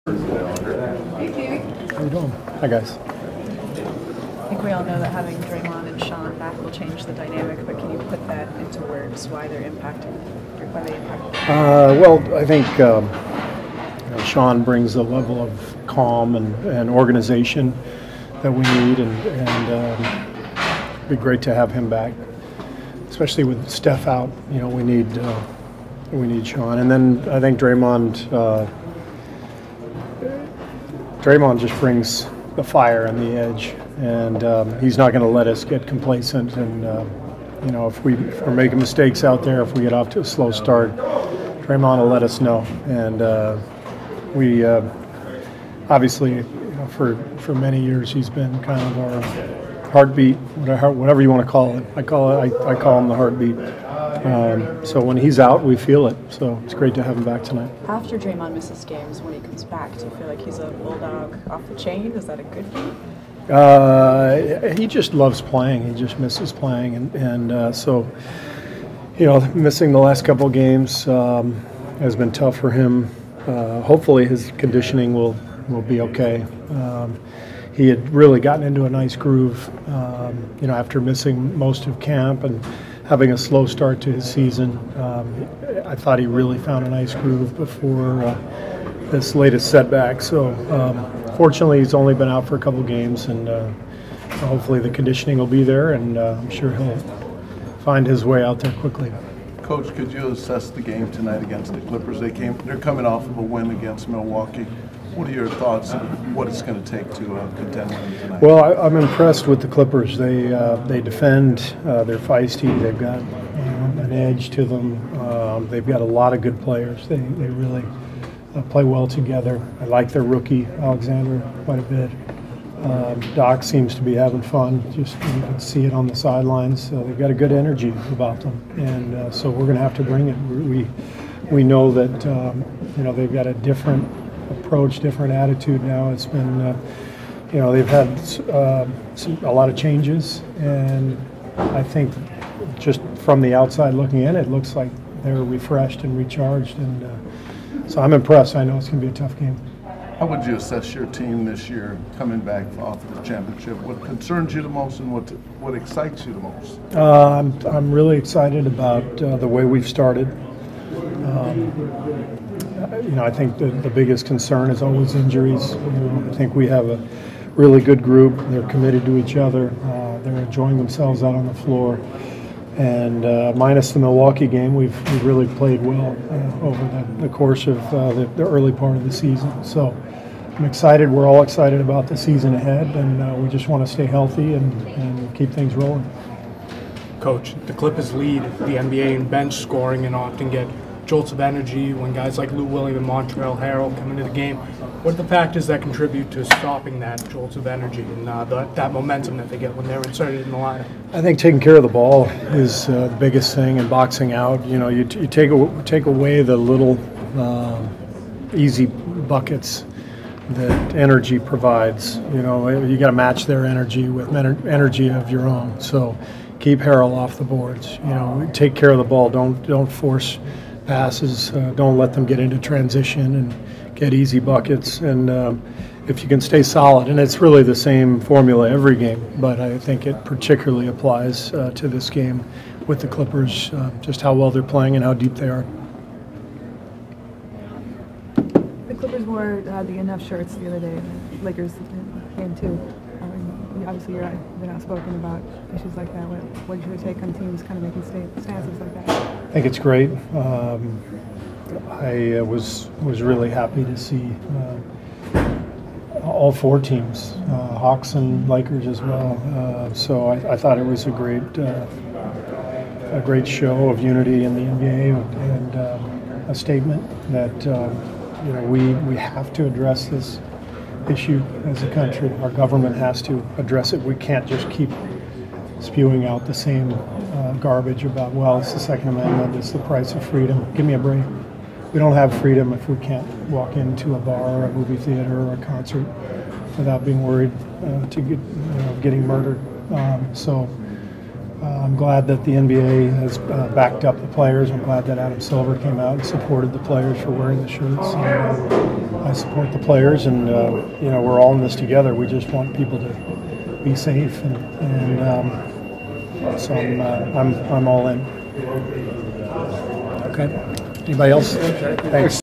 Hey, Kiwi. How you doing? Hi, guys. I think we all know that having Draymond and Sean back will change the dynamic, but can you put that into words, why they impact? Well, I think Sean brings a level of calm and organization that we need, and it'd be great to have him back, especially with Steph out. You know, we need Sean, and then I think Draymond just brings the fire and the edge, and he's not going to let us get complacent. And you know, if we're making mistakes out there, if we get off to a slow start, Draymond will let us know. And we obviously, you know, for many years, he's been kind of our heartbeat, whatever you want to call it. I call him the heartbeat. So when he's out, we feel it. So it's great to have him back tonight. After Draymond misses games, when he comes back, do you feel like he's a bulldog off the chain? Is that a good thing? He just loves playing. He just misses playing, and so, you know, missing the last couple of games has been tough for him. Hopefully, his conditioning will be okay. He had really gotten into a nice groove, you know, after missing most of camp and having a slow start to his season. I thought he really found a nice groove before this latest setback. So fortunately, he's only been out for a couple games, and hopefully the conditioning will be there, and I'm sure he'll find his way out there quickly. Coach, could you assess the game tonight against the Clippers? They're coming off of a win against Milwaukee. What are your thoughts on what it's going to take to contend tonight? Well, I'm impressed with the Clippers. They defend. They're feisty. They've got an edge to them. They've got a lot of good players. They really play well together. I like their rookie, Alexander, quite a bit. Doc seems to be having fun. Just you can see it on the sidelines. They've got a good energy about them, and so we're going to have to bring it. We know that you know, they've got a different approach, different attitude now. It's been you know, they've had a lot of changes, and I think just from the outside looking in, it looks like they're refreshed and recharged, and so I'm impressed. I know it's going to be a tough game. How would you assess your team this year coming back off the championship? What concerns you the most, and what excites you the most? I'm really excited about the way we've started. You know, I think the biggest concern is always injuries. You know, I think we have a really good group. They're committed to each other. They're enjoying themselves out on the floor. And minus the Milwaukee game, we've really played well over the course of the early part of the season. So I'm excited. We're all excited about the season ahead, and we just want to stay healthy and keep things rolling. Coach, the Clippers lead the NBA in bench scoring and often get jolts of energy when guys like Lou Williams and Montrezl Harrell come into the game. What are the factors that contribute to stopping that jolts of energy and that momentum that they get when they're inserted in the lineup? I think taking care of the ball is the biggest thing, and boxing out. You know, you take away the little easy buckets that energy provides. You know, you got to match their energy with energy of your own. So keep Harrell off the boards. You know, take care of the ball. Don't force passes. Don't let them get into transition and get easy buckets. And if you can stay solid, and it's really the same formula every game, but I think it particularly applies to this game with the Clippers, just how well they're playing and how deep they are. The Clippers wore the enough shirts the other day. The Lakers game too. Obviously, you're been outspoken about issues like that. What's your take on teams kind of making stances like that? I think it's great. I was really happy to see all four teams, Hawks and Lakers as well. So I thought it was a great show of unity in the NBA, and a statement that you know, we have to address this issue as a country. Our government has to address it. We can't just keep spewing out the same garbage about, well, it's the Second Amendment, it's the price of freedom. Give me a break. We don't have freedom if we can't walk into a bar or a movie theater or a concert without being worried to getting murdered. So I'm glad that the NBA has backed up the players. I'm glad that Adam Silver came out and supported the players for wearing the shirts. And, I support the players, and you know, we're all in this together. We just want people to be safe, and so I'm all in. Okay. Anybody else? Thanks.